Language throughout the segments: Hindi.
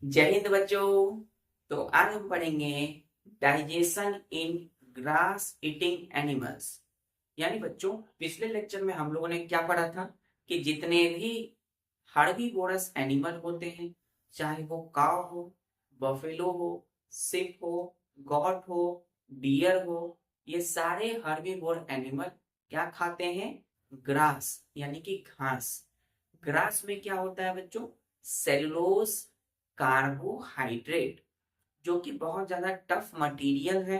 जय हिंद बच्चों। तो आज हम पढ़ेंगे डाइजेशन इन ग्रास ईटिंग एनिमल्स। यानी बच्चों, पिछले लेक्चर में हम लोगों ने क्या पढ़ा था कि जितने भी हर्बीवोरस एनिमल होते हैं, चाहे वो काव हो, बफेलो हो, सिप हो, गॉट हो, डियर हो, ये सारे हर्बीवोर एनिमल क्या खाते हैं? ग्रास यानी कि घास। ग्रास में क्या होता है बच्चों? सेलुलोज, कार्बोहाइड्रेट, जो कि बहुत ज्यादा टफ मटेरियल है।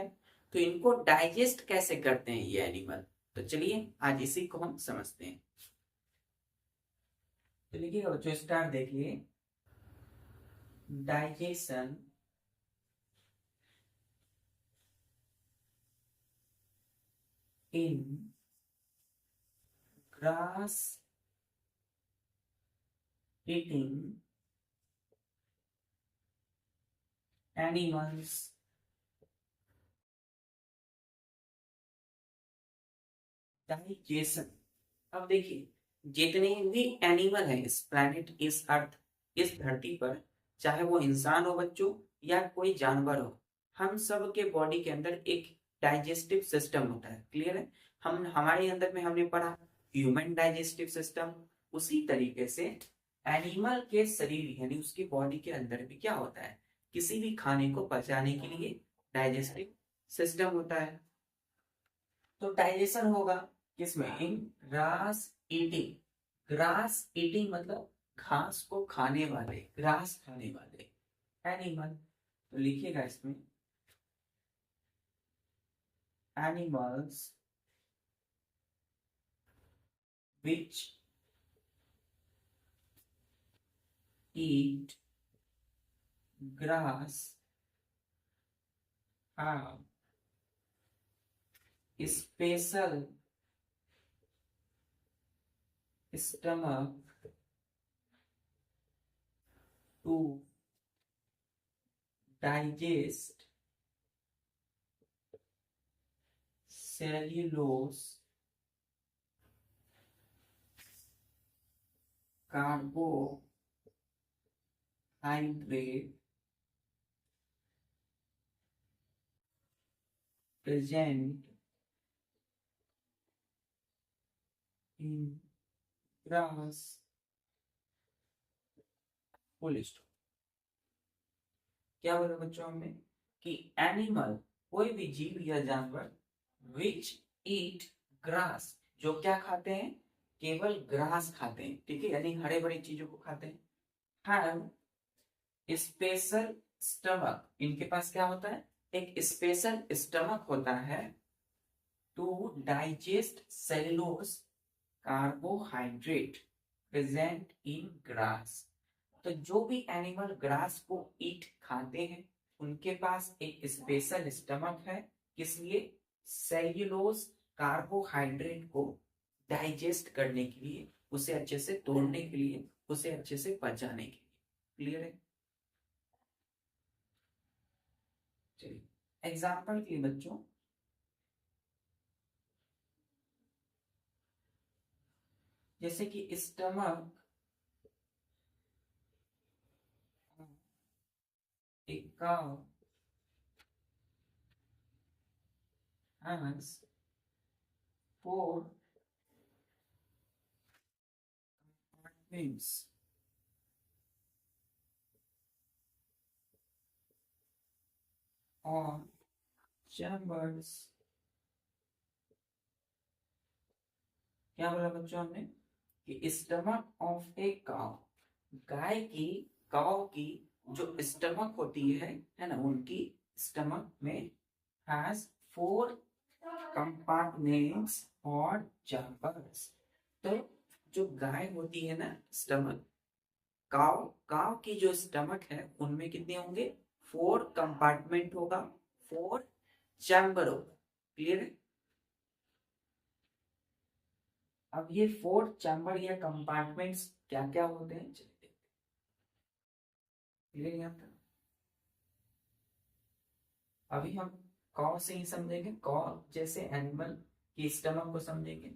तो इनको डाइजेस्ट कैसे करते हैं ये एनिमल? तो चलिए आज इसी को हम समझते हैं। तो लिखिए बच्चों, स्टार्ट देखिए। डाइजेशन इन ग्रास ईटिंग एनिमल्स। डाइजेशन, अब देखिए, जितने भी एनिमल हैं इस प्लैनेट, इस अर्थ, इस धरती पर, चाहे वो इंसान हो बच्चों या कोई जानवर हो, हम सब के बॉडी के अंदर एक डाइजेस्टिव सिस्टम होता है। क्लियर है? हम हमारे अंदर में हमने पढ़ा ह्यूमन डाइजेस्टिव सिस्टम। उसी तरीके से एनिमल के शरीर यानी उसकी बॉडी के अंदर भी क्या होता है? किसी भी खाने को पचाने के लिए डाइजेस्टिव सिस्टम होता है। तो डाइजेशन होगा किसमें? इन ग्रास ईटिंग। ग्रास ईटिंग मतलब घास को खाने वाले, ग्रास खाने वाले एनिमल। तो लिखिएगा इसमें, animals which eat grass have special stomach to digest cellulose, carbohydrate present in grass। Full stop. क्या बोला बच्चों हमने? कि एनिमल, कोई भी जीव या जानवर, विच ईट ग्रास, जो क्या खाते हैं? केवल ग्रास खाते हैं। ठीक है, यानी हरे भरे चीजों को खाते हैं। हैव स्पेशल स्टमक, इनके पास क्या होता है? एक स्पेशल स्टमक होता है to digest cellulose, carbohydrate present in grass. तो जो भी एनिमल ग्रास को ईट खाते हैं, उनके पास एक स्पेशल स्टमक है। किस लिए? सेल्यूलोज, कार्बोहाइड्रेट को डाइजेस्ट करने के लिए, उसे अच्छे से तोड़ने के लिए, उसे अच्छे से पचाने के लिए। क्लियर है? चलिए एग्जाम्पल के लिए बच्चों, जैसे कि स्टमक एक काउ has 4 compartments। और chambers। क्या बोला बच्चों हमने? कि स्टमक ऑफ ए काउ, गाय की, काउ की जो स्टमक होती है ना, उनकी स्टमक में हैज 4 कंपार्टमेंट्स और चैम्बर्स। तो जो गाय होती है ना, स्टमक, काव काव की जो स्टमक है उनमें कितने होंगे? 4 कंपार्टमेंट होगा, 4 चैम्बर होगा। क्लियर है? अब ये 4 चैम्बर या कंपार्टमेंट्स क्या क्या होते हैं, चलिए देखते हैं। क्लियर है यहाँ तक? अभी हम कौ से ही समझेंगे, कौ जैसे एनिमल की स्टमक को समझेंगे।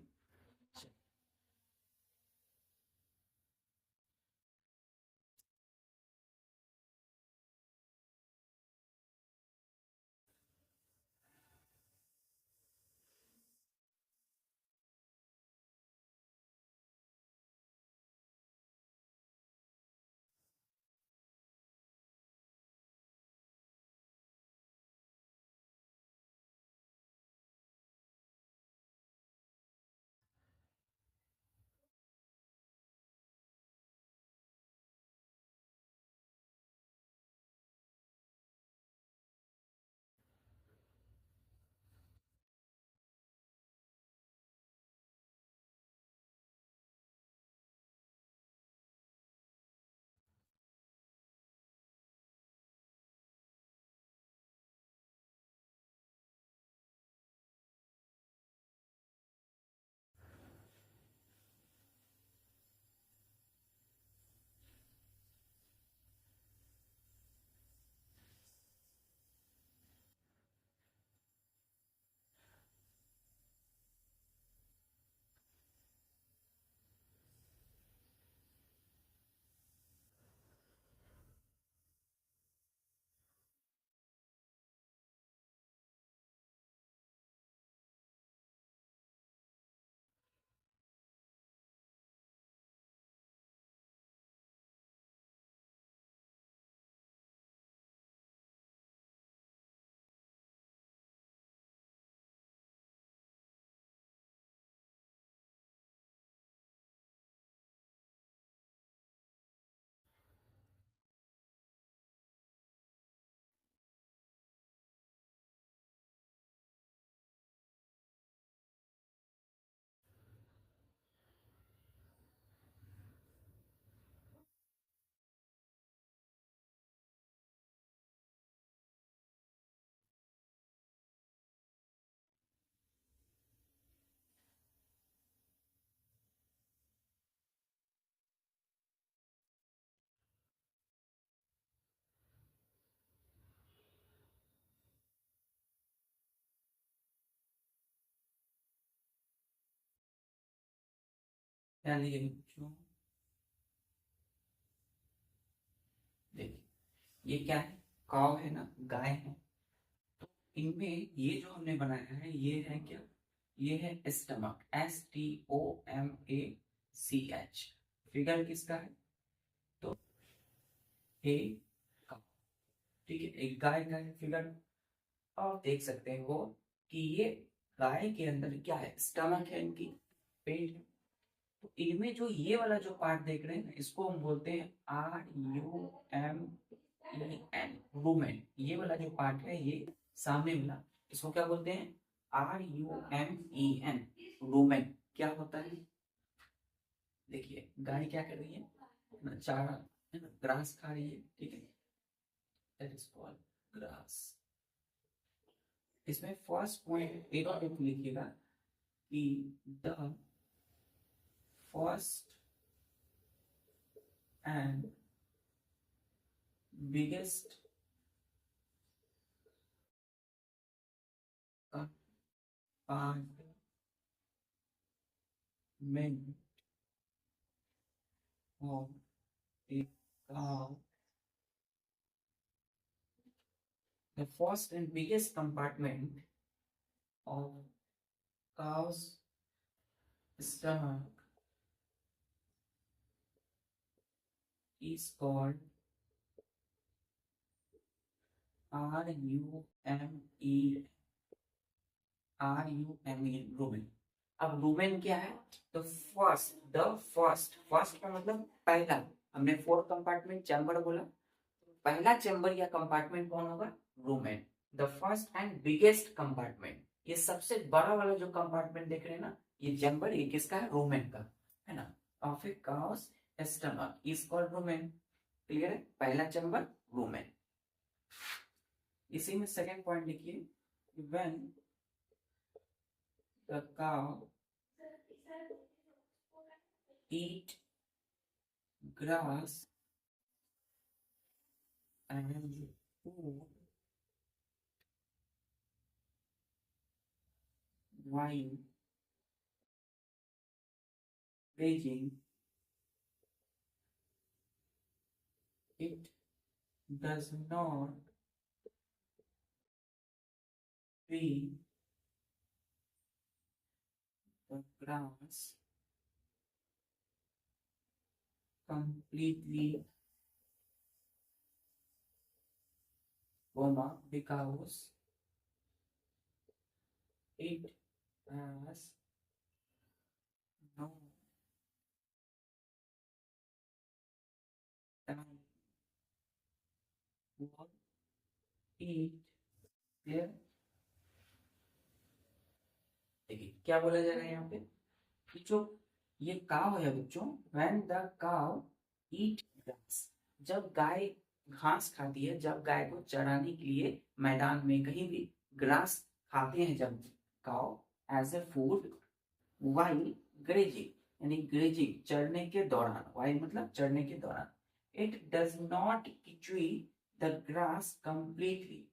पहले बच्चों देखिए, ये क्या है, काव है ना, गाय है। तो इनमें ये जो हमने बनाया है ये है क्या, ये है स्टमक, STOMACH। फिगर किसका है, तो ए का, ठीक है, एक गाय का है फिगर। और देख सकते हो कि ये गाय के अंदर क्या है, स्टमक है, इनकी पेट है। तो इनमें जो ये वाला जो पार्ट देख रहे हैं ना, इसको हम बोलते हैं RUMEN, वुमेन। ये वाला जो पार्ट है ये सामने मिला, इसको क्या बोलते हैं, RUMEN, वुमेन। क्या होता है, देखिए गाय क्या कर रही है ना, चारा है ना, ग्रास खा रही है, ठीक है, दैट इज कॉल्ड ग्रास। इसमें फर्स्ट पॉइंट एक और लिखिएगा कि the first and biggest compartment of a cow, the first and biggest compartment of cow's stomach is called RUME, rumen. अब रूमेन क्या है, तो फर्स्ट फर्स्ट का मतलब पहला, हमने फोर्थ कंपार्टमेंट चैम्बर बोला, पहला चैम्बर या कंपार्टमेंट कौन होगा, rumen. The first and biggest compartment, ये सबसे बड़ा वाला जो कंपार्टमेंट देख रहे हैं ना, ये चैम्बर, ये किसका है, रूमेन का है ना, of A cows stomach is called rumen. Clear है, पहला चैम्बर रूमेन। इसी में सेकंड पॉइंट लिखिए, when the cow eat grass and food while grazing, it does not feed the grass completely, because it has no time for eat there। देखिए क्या बोला जा रहा है यहाँ पे, कि जो ये काव है बच्चों, व्हेन द काव ईट ग्रास, जब गाय घास खाती है, जब गाय को चराने के लिए मैदान में कहीं भी ग्रास खाते हैं जब cow, as a food, while grazing, यानी ग्रेजिंग चरने के दौरान, वाइल मतलब चरने के दौरान, it does not chew the grass completely,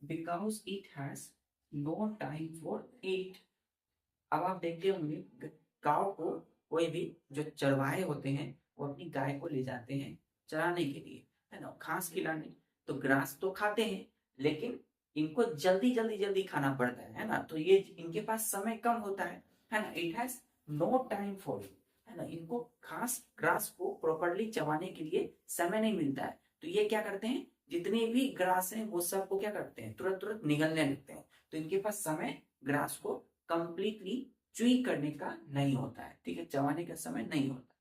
because it has no time for it. अब आप देखते होंगे गांव को कोई भी जो चरवाहे होते हैं वो अपनी गाय को ले जाते हैं चराने के लिए, है ना, घास खिलाने। तो ग्रास तो खाते हैं, लेकिन इनको जल्दी जल्दी जल्दी खाना पड़ता है ना, तो ये इनके पास समय कम होता है ना, it has no time for it, है ना, इनको घास ग्रास को प्रॉपरली चबाने के लिए समय नहीं मिलता है। तो ये क्या करते हैं, जितने भी ग्रास हैं वो सबको क्या करते हैं, तुरंत तुरंत निगलने लगते हैं। तो इनके पास समय ग्रास को कंप्लीटली च्यूई करने का नहीं होता है, ठीक है, चबाने का समय नहीं होता।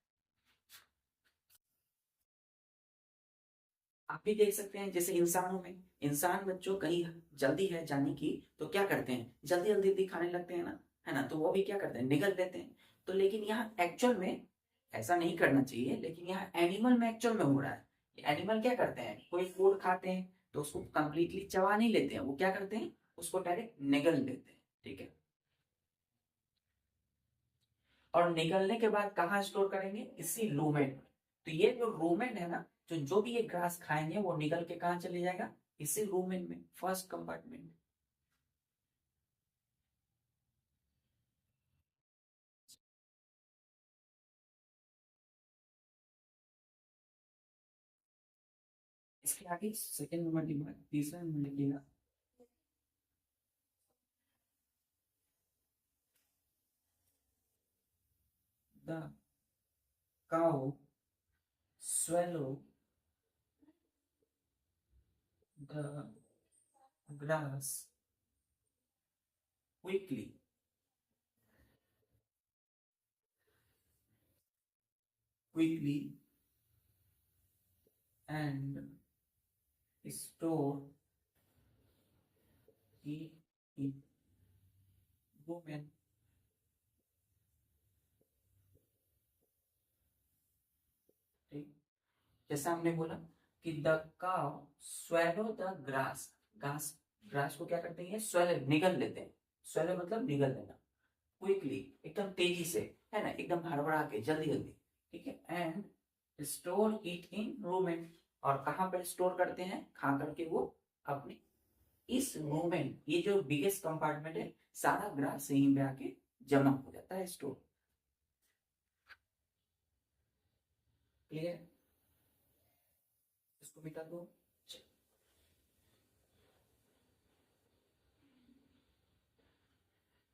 आप भी देख सकते हैं जैसे इंसानों में, इंसान बच्चों कहीं जल्दी है जाने की तो क्या करते हैं, जल्दी जल्दी जल्दी खाने लगते हैं ना, है ना, तो वो भी क्या करते हैं, निगल देते हैं। तो लेकिन यहाँ एक्चुअल में ऐसा नहीं करना चाहिए, लेकिन यहाँ एनिमल में एक्चुअल में हो रहा है। एनिमल क्या करते हैं, कोई फूड खाते हैं तो उसको कंप्लीटली चबा नहीं लेते हैं, वो क्या करते हैं, उसको डायरेक्ट निगल लेते हैं, ठीक है। और निकलने के बाद कहाँ स्टोर करेंगे, इसी रूमेन में। तो ये जो रूमेन है ना, जो भी ये ग्रास खाएंगे वो निकल के कहाँ चले जाएगा, इसी रूमेन में, फर्स्ट कंपार्टमेंट में। इसके आगे सेकंड नंबर के बाद तीसरा नंबर लिखिएगा, the cow swallow the grass quickly. Quickly and store it in women. ठीक, जैसा हमने बोला कि the cow swallow the grass, घास ग्रास को क्या करते हैं, swallow निगल लेते हैं, swallow मतलब निगल लेना, क्विकली एकदम तेजी से, है ना, एकदम हड़बड़ा के, जल्दी जल्दी, ठीक है, and store it in rumen, और कहाँ पर स्टोर करते हैं, खा करके वो अपने इस रूमेन, ये जो बिगेस्ट कंपार्टमेंट है, सारा ग्रास यहीं पे आके जमा हो जाता है, स्टोर। क्लियर, इसको मिटा दो।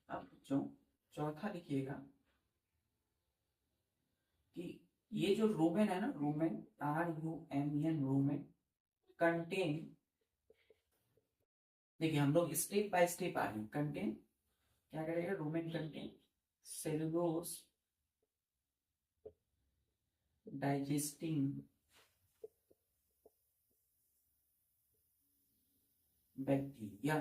अब जो चौथा लिखिएगा कि ये जो रूमेन है ना, रूमेन, RUMEN, रूमेन कंटेन, देखिए हम लोग स्टेप बाय स्टेप आ रहे हैं, कंटेन क्या करेगा, rumen contain cellulose digesting bacteria.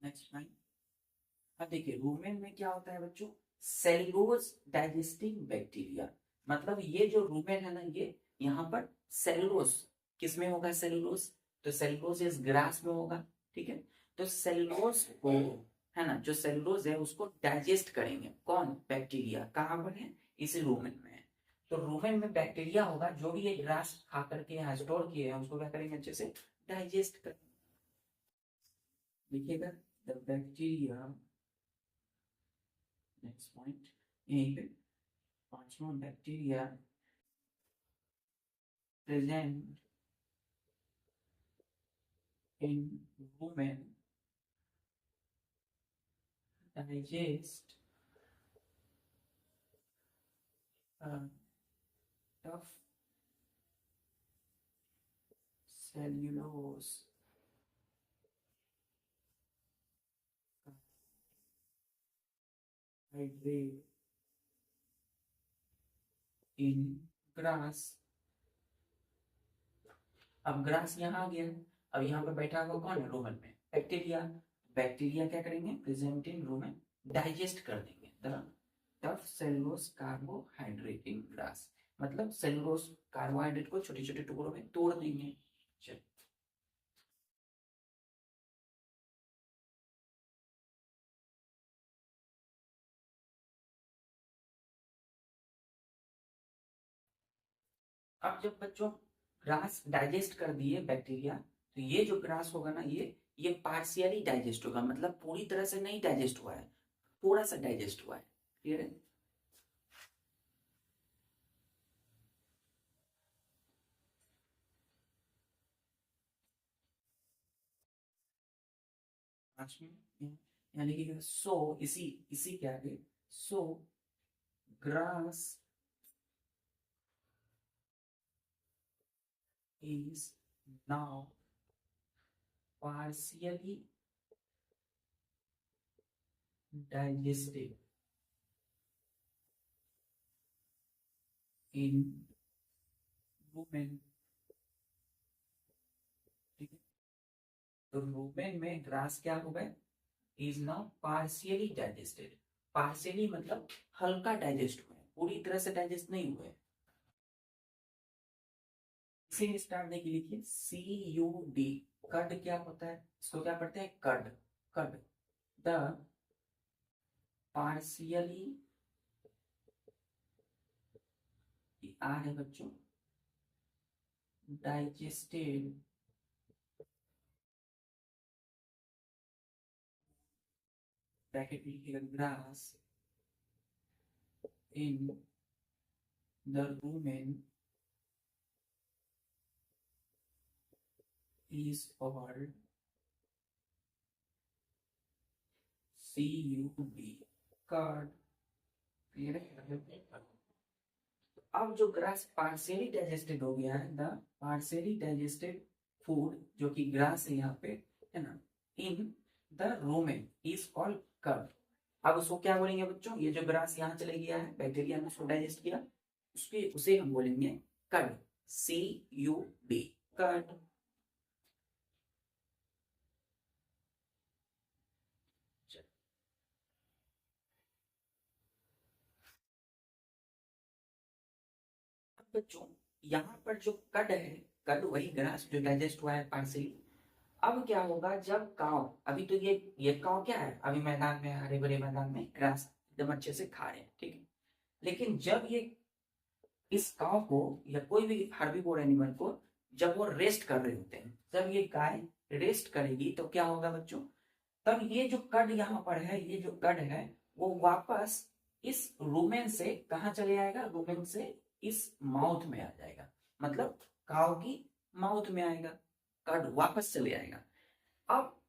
Next line, अब देखिए रूमेन में क्या होता है बच्चों, सेलुलोज डाइजेस्टिंग बैक्टीरिया, मतलब ये जो रूमेन है ना, ये यहाँ पर सेलुलोज किस में होगा, सेलुलोज, तो सेलुलोज इस ग्रास में होगा, ठीक है, तो सेलुलोज को, है ना, जो सेलुलोज है उसको डाइजेस्ट करेंगे कौन, बैक्टीरिया, कहाँ पर है, इसी रूमेन में है, तो रूमेन में बैक्टीरिया होगा, जो भी ये ग्रास खा करके यहाँ स्टोर किए हैं उसको क्या करेंगे, अच्छे से डाइजेस्ट करेंगे। लिखिएगा द बैक्टीरिया, नेक्स्ट पॉइंट यहीं पे पांचवा, bacteria present in women digest tough cellulose hydrate in grass. अब ग्रास यहाँ आ गया, अब यहाँ पे बैठा हुआ कौन है, रोमन में बैक्टीरिया, बैक्टीरिया क्या करेंगे, प्रेजेंट इन रूमेन, डाइजेस्ट कर देंगे the tough cellulose carbohydrate in grass, मतलब सेलुलोज कार्बोहाइड्रेट को छोटे छोटे टुकड़ों में तोड़ देंगे। चल अब जब बच्चों ग्रास डाइजेस्ट कर दिए बैक्टीरिया, तो ये जो ग्रास होगा ना, ये पार्शियली डाइजेस्ट होगा, मतलब पूरी तरह से नहीं डाइजेस्ट हुआ है, थोड़ा सा डाइजेस्ट हुआ है। क्लियर है, यानी कि सो इसी इसी के आगे, सो grass is now partially digested in women, ठीक है, तो वुमेन में ग्रास क्या हो गए, is now partially digested, partially मतलब हल्का डाइजेस्ट हुए, पूरी तरह से डाइजेस्ट नहीं हुए। इसे स्टार्ट देखिए, लिखिए CUD, कड क्या होता है, इसको क्या पढ़ते हैं, कड, कड, द पार्शियली, आ है बच्चों, डाइजेस्टेड ब्रैकेट में लिखिएगा grass in the rumen is called CUB, curd. Clear है? अब जो ग्रास पार्शियली डाइजेस्टेड हो गया है, द पार्शियली डाइजेस्टेड फूड जो कि ग्रास है यहाँ पे, है ना, in the rumen is called curd. अब उसको क्या बोलेंगे बच्चों? ये जो ग्रास यहाँ चले गया है, बैक्टीरिया ने उसको डाइजेस्ट किया, उसके उसे हम बोलेंगे कर्ड, CUB, कर्ड। बच्चों यहाँ पर जो कड है, कड वही ग्रास जो डाइजेस्ट हुआ है पार्शियली। अब क्या होगा जब काव, अभी तो ये काव क्या है, अभी मैदान में, हरे भरे मैदान में ग्रास एकदम अच्छे से खा रहे हैं, ठीक है। लेकिन जब ये इस काव को या कोई भी हर्बीवोर एनिमल को जब वो रेस्ट कर रहे होते हैं, जब ये गाय रेस्ट करेगी तो क्या होगा बच्चों? तब ये जो कड यहाँ पर है, ये जो कड है वो वापस इस रूमेन से कहाँ चले आएगा? रूमेन से इस माउथ में आ जाएगा, मतलब काव की माउथ में आएगा, कड वापस चले आएगा। अब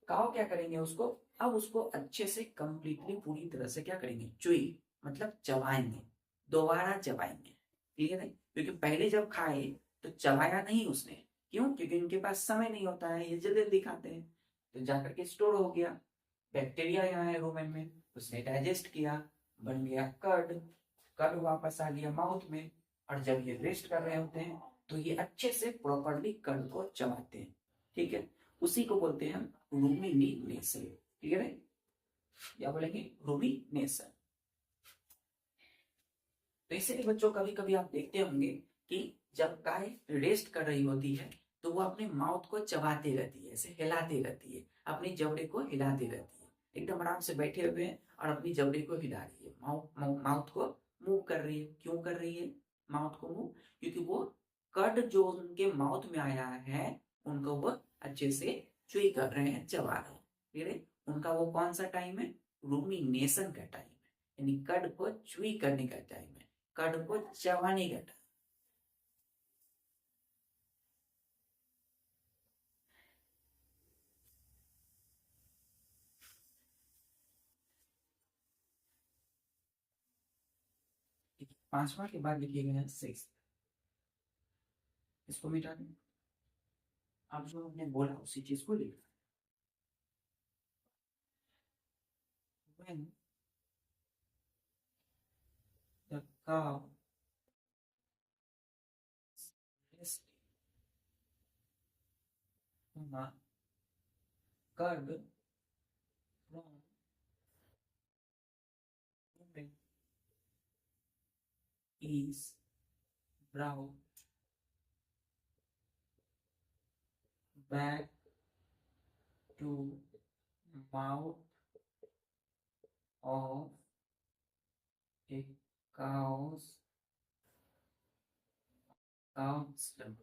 काव क्या करेंगे उसको? अब उसको अच्छे से कंप्लीटली पूरी तरह से क्या करेंगे? चुई, मतलब चबाएंगे, दोबारा चबाएंगे। क्लियर है? क्योंकि पहले जब खाए तो चबाया नहीं उसने, क्यों? क्योंकि उनके पास समय नहीं होता है, ये जल्दी जल्दी खाते हैं, तो जाकर के स्टोर हो गया, बैक्टीरिया यहाँ है रूमेन में, उसने डाइजेस्ट किया, बन गया कर्ड, कर्ड वापस आ गया माउथ में, और जब ये रेस्ट कर रहे होते हैं तो ये अच्छे से प्रॉपरली कर्ड को चबाते हैं, ठीक है। उसी को बोलते हैं हम रूमिनेशन। क्लियर है? क्या बोलेंगे? रूमिनेशन। तो इसीलिए बच्चों कभी कभी आप देखते होंगे कि जब गाय रेस्ट कर रही होती है तो वो अपने माउथ को चबाती रहती है, ऐसे हिलाती रहती है, अपनी जबड़े को हिलाती रहती है, एकदम आराम से बैठे हुए हैं और अपनी जबड़े को हिला रही है, माउथ को मूव कर रही है। क्यों कर रही है माउथ को मूव? क्योंकि वो कर्ड जो उनके माउथ में आया है उनको वो अच्छे से च्युई कर रहे हैं, चबा रहे हैं। ठीक है? उनका वो कौन सा टाइम है? रूमिनेशन का टाइम है, यानी कर्ड को च्युई करने का टाइम है, कर्ड को चबाने का टाइम। 5वां के बाद लिखिएगा 6, इसको मिटा दें। आप जो हमने बोला उसी चीज को लिखना। When the cow is curd from women is brought back to mouth of a cow's stomach।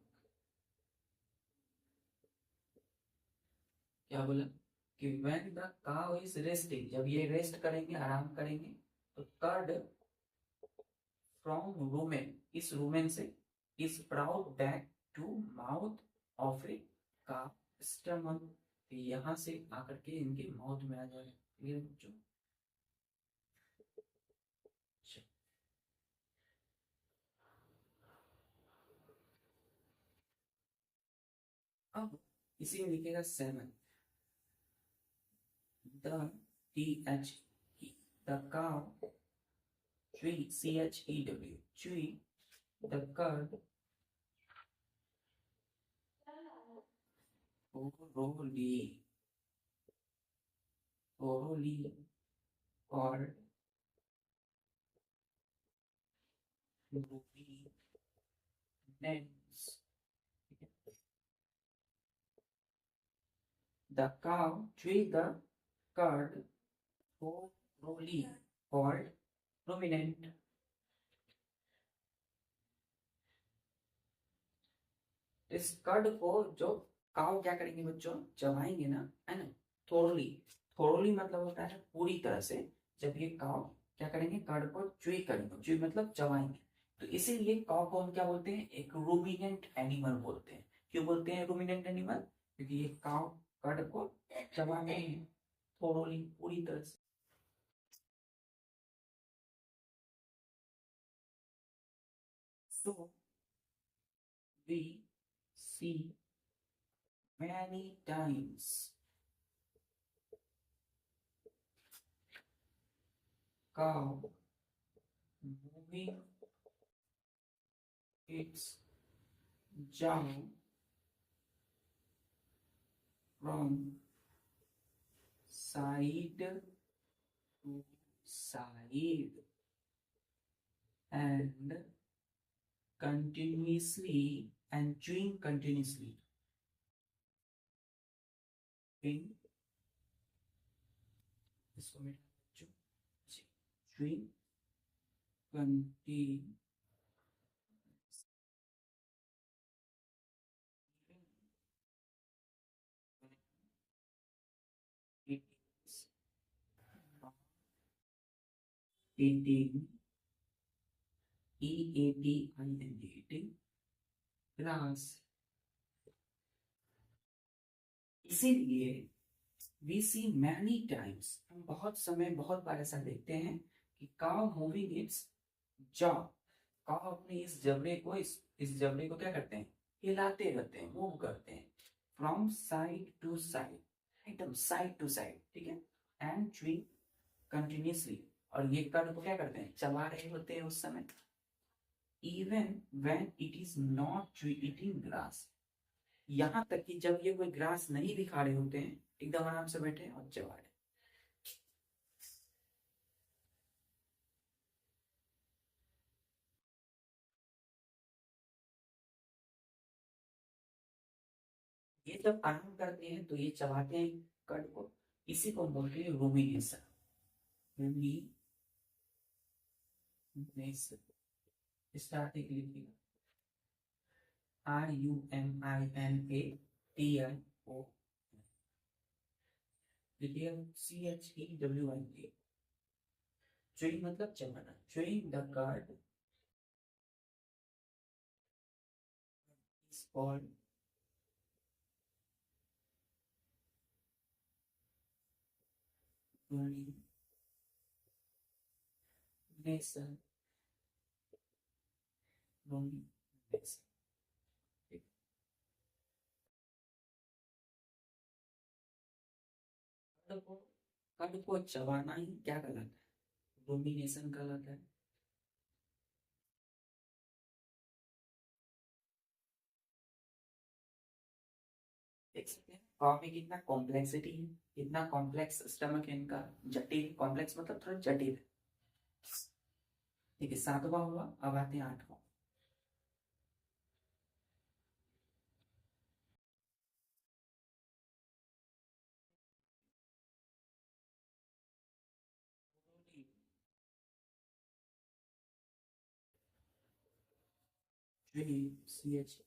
क्या बोला? कि when the cow is resting, जब ये रेस्ट करेंगे, आराम करेंगे, तो कर्ड फ्रॉम रूमेन, इस रूमेन से, is brought back to mouth of a का स्टमक, यहाँ से आकर के इनके माउथ में आ जाएगा। क्लियर बच्चों? अब इसी में लिखेगा 7, the TH, the cow chew, CHEW, chew the curd orally, orally or ruminants. The cow chew the curd orally called ruminant। इस कर्ड को जो काव क्या करेंगे बच्चों? चबाएंगे ना, है ना, थोरली। थोरली मतलब होता है पूरी तरह से। जब ये काव क्या करेंगे, कर्ड को च्यूई करेंगे, च्यूई मतलब चबाएंगे। तो इसीलिए काउ को हम क्या बोलते हैं, एक रूमिनेंट एनिमल बोलते हैं। क्यों बोलते हैं रूमिनेंट एनिमल, क्योंकि ये काउ कर्ड को चबा रहे हैं थोड़ी पूरी तरह से। So we see many times cow moving its jaw from side to side and continuously and chewing continuously. Chewing, इसको मिटा chewing continuously. It is not eating, eating eating grass. इसीलिए वी सी मैनी टाइम्स, हम बहुत समय बहुत बार ऐसा देखते हैं कि cow moving it's jaw, cow अपने इस जबड़े को इस जबड़े को क्या करते हैं, हिलाते रहते हैं, मूव करते हैं, फ्रॉम साइड टू साइड, एकदम साइड टू साइड, ठीक है, एंड च्यूइंग कंटिन्यूसली, और ये कर्ड को क्या करते हैं, चबा रहे होते हैं उस समय, even when it is not eating grass, यहाँ तक कि जब ये कोई ग्रास नहीं भी खा रहे होते हैं, एकदम आराम से बैठे और चबा रहे। ये जब आराम करते हैं तो ये चबाते हैं कट को, इसी को बोलते हैं रूमिनेशन। रूमिनेशन स्टार्टिंग लिखिएगा, RUMINATIO, लिखिएगा CHEWING। च्यूइंग मतलब चबाना, chewing the card is called rumination. Rumination curd को चबाना ही क्या कहलाता है, रूमिनेशन कहलाता है। देख सकते हैं काउ में कितना कॉम्प्लेक्सिटी है, कितना कॉम्प्लेक्स स्टमक है इनका, जटिल, कॉम्प्लेक्स मतलब थोड़ा जटिल। ठीक है, सातवां हुआ, अब आते हैं आठवां।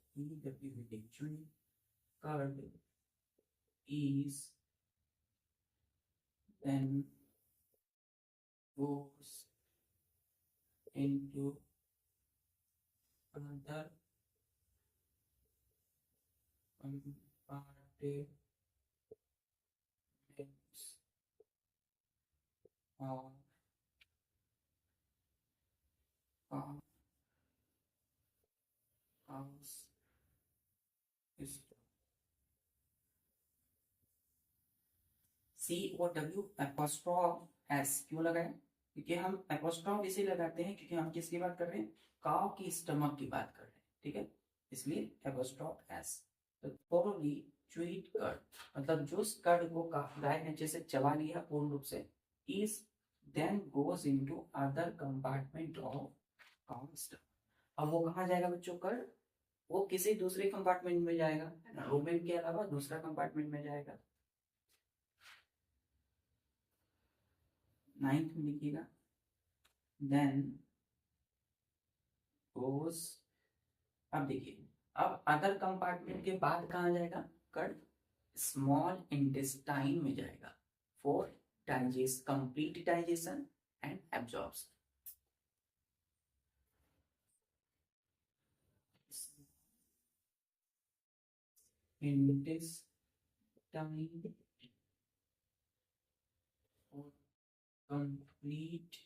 CHEWD, curd is then goes into another compartments of cow's system. COW apostrophe S क्यों लगाए, क्योंकि हम एपोस्ट्रॉफ इसे लगाते हैं क्योंकि हम किसकी बात कर रहे हैं, काउ की स्टमक की बात कर रहे हैं, ठीक है, इसलिए एपोस्ट्रॉफ S। तो थोरोली च्यूइड कर्ड, मतलब जो कर्ड को गाय ने जैसे चबा लिया पूर्ण रूप से, is then goes into other compartment of cow stomach. अब वो कहाँ जाएगा बच्चों, कर्ड वो किसी दूसरे कंपार्टमेंट में जाएगा, रूमेन के अलावा दूसरा कंपार्टमेंट में जाएगा। नाइन्थ में लिखिएगा, देन गोज, अब देखिए, अब अदर कंपार्टमेंट के बाद कहाँ जाएगा कर्ड, स्मॉल इंटेस्टाइन में जाएगा for digest, complete digestion and absorbs. Intestine for complete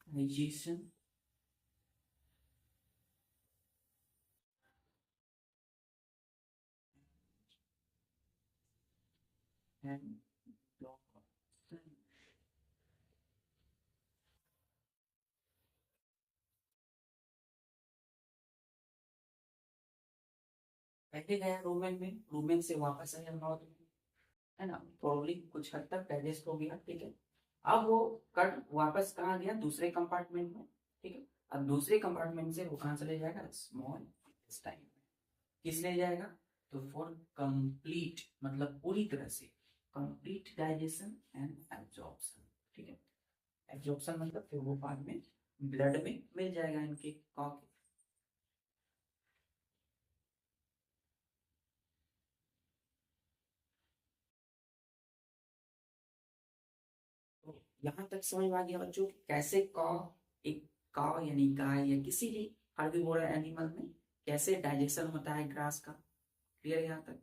digestion and absorption. पहले गया रूमेन में, रूमेन से वापस आया माउथ में, है ना, प्रॉब्ली कुछ हद तक डाइजेस्ट हो गया, ठीक है। अब वो कट वापस कहाँ गया, दूसरे कंपार्टमेंट में, ठीक है। अब दूसरे कंपार्टमेंट से वो कहाँ चले जाएगा, स्मॉल इंटेस्टाइन में। किस ले जाएगा, तो फॉर कंप्लीट मतलब पूरी तरह से कंप्लीट डाइजेशन एंड एब्जॉर्प्शन, ठीक है। एब्जॉर्प्शन मतलब फिर वो बाद में ब्लड में मिल जाएगा इनके कॉक। तो यहाँ तक समझ में आ गया बच्चों कैसे कॉ, एक कॉ यानी गाय या किसी भी हर्बीवोरस एनिमल में कैसे डाइजेशन होता है ग्रास का। क्लियर यहाँ तक।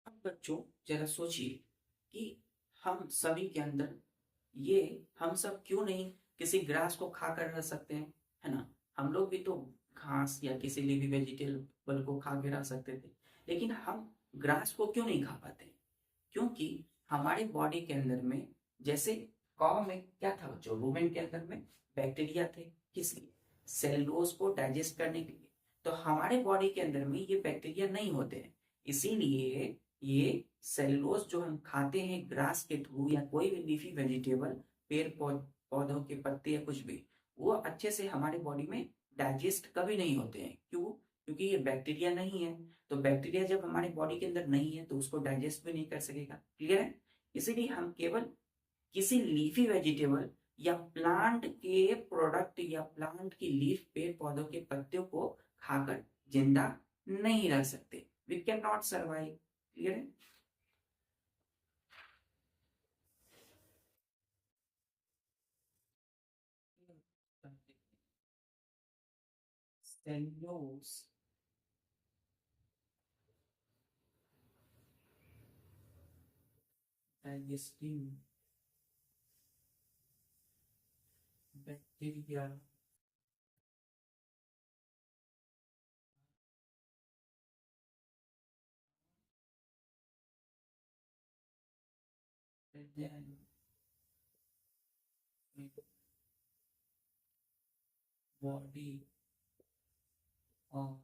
अब बच्चों जरा सोचिए कि हम सभी के अंदर ये, हम सब क्यों नहीं किसी ग्रास को खा कर रह सकते हैं, है ना। हम लोग भी तो घास या किसी लीफी वेजिटेबल को खा के रह सकते थे, लेकिन हम ग्रास को क्यों नहीं खा पाते, क्योंकि हमारे बॉडी के अंदर में, जैसे कॉ में क्या था बच्चों, रूमेन के अंदर में बैक्टीरिया थे, किस लिए, सेलुलोज को डाइजेस्ट करने के लिए। तो हमारे बॉडी के अंदर में ये बैक्टीरिया नहीं होते हैं, इसीलिए ये सेलुलोज जो हम खाते हैं ग्रास के थ्रू या कोई भी लीफी वेजिटेबल, पेड़ पौधों के पत्ते या कुछ भी, वो अच्छे से हमारे बॉडी में डाइजेस्ट कभी नहीं होते हैं। क्यों, क्योंकि ये बैक्टीरिया नहीं है। तो बैक्टीरिया जब हमारे बॉडी के अंदर नहीं है तो उसको डाइजेस्ट भी नहीं कर सकेगा। क्लियर है। इसीलिए हम केवल किसी लीफी वेजिटेबल या प्लांट के प्रोडक्ट या प्लांट की लीफ, पेड़ पौधों के पत्तियों को खाकर जिंदा नहीं रह सकते। We can not survive. Clear है। Cellulose digesting bacteria present in body of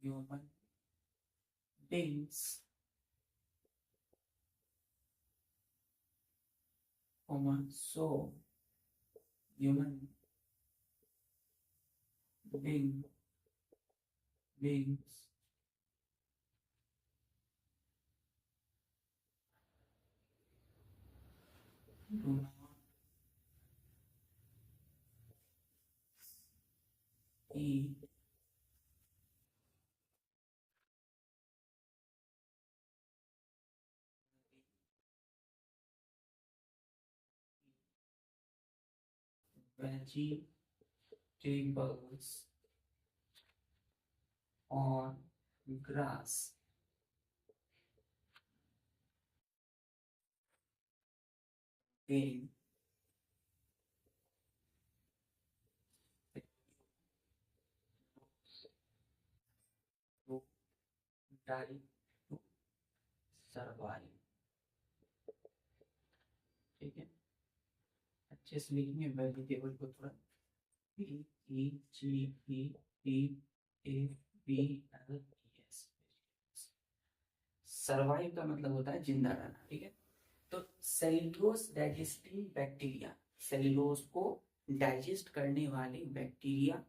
human beings, so human beings do not eat vegetables or grass. Gain to die to survive। ठीक है, अच्छे से लिखेंगे वेजिटेबल को थोड़ा, VEGETABLES। सर्वाइव का मतलब होता है जिंदा रहना। ठीक है, तो सेल्यूलोज डाइजेस्टिंग बैक्टीरिया, सेल्यूलोज को डाइजेस्ट करने वाले bacteria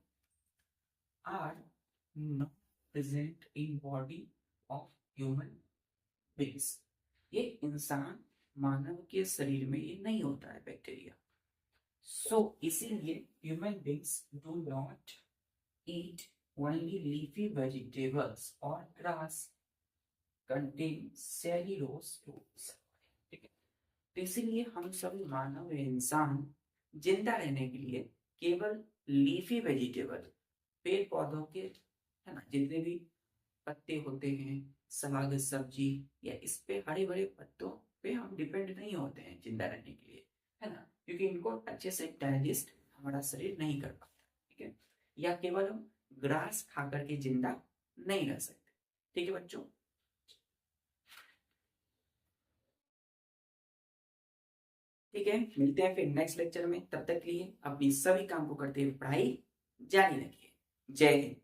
are not present in body of human beings. ये इंसान मानव के शरीर में ये नहीं होता है बैक्टीरिया। सो इसीलिए human beings do not eat only leafy vegetables और ग्रास कंटेन सेल्यूलोज टू। ठीक है, तो इसीलिए हम सब मानव इंसान जिंदा रहने के लिए केवल लीफी वेजिटेबल, पेड़ पौधों के, है ना, जितने भी पत्ते होते हैं, साग सब्जी, या इस पे हरे भरे पत्तों पे हम डिपेंड नहीं होते हैं जिंदा रहने के लिए, है ना, क्योंकि इनको अच्छे से डाइजेस्ट हमारा शरीर नहीं कर पाता। ठीक है, या केवल हम ग्रास खा करके जिंदा नहीं रह सकते। ठीक है बच्चों, ठीक है, मिलते हैं फिर नेक्स्ट लेक्चर में। तब तक के लिए अपनी सभी काम को करते हुए पढ़ाई जारी रखिए। जय हिंद।